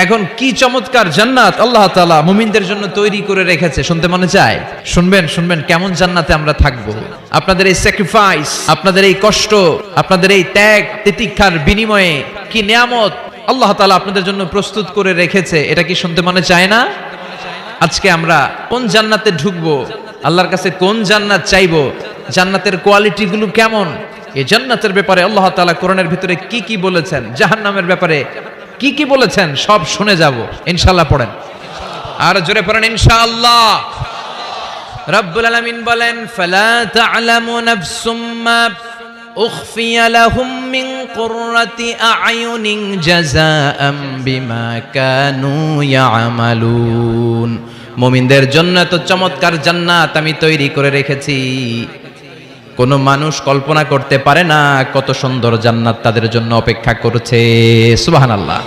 এখন কি চমৎকার জান্নাত আল্লাহ তাআলা মুমিনদের জন্য তৈরি করে রেখেছে, শুনতে মনে চায়? শুনবেন কেমন জান্নাতে আমরা থাকবো। আপনাদের এই স্যাক্রিফাইস, আপনাদের এই কষ্ট, আপনাদের এই ত্যাগ তিতিক্ষার বিনিময়ে কি নিয়ামত আল্লাহ তাআলা আপনাদের জন্য প্রস্তুত করে রেখেছে, এটা কি শুনতে মনে চায় না? আজকে আমরা কোন জান্নাতে ঢুকবো, আল্লাহর কাছে কোন জান্নাত চাইবো, জান্নাতের কোয়ালিটি গুলো কেমন, এই জান্নাতের ব্যাপারে আল্লাহ তাআলা কোরআনের ভিতরে কি কি বলেছেন, জাহান্নামের ব্যাপারে কি কি বলেছেন, সব শুনে যাব ইনশাআল্লাহ। পড়েন আর জোরে পড়েন ইনশাআল্লাহ। রব্বুল আলামিন বলেন, ফালা তা'লামু নাফসুম মা উখফিয়া লাহুম মিন কুররাতি আ'য়ুনিন জাযাআম বিমা কানু ইয়া'মালুন। মুমিনদের জন্য তো চমৎকার জান্নাত আমি তৈরি করে রেখেছি, কোন মানুষ কল্পনা করতে পারে না কত সুন্দর জান্নাত তাদের জন্য অপেক্ষা করছে। সুবহানাল্লাহ।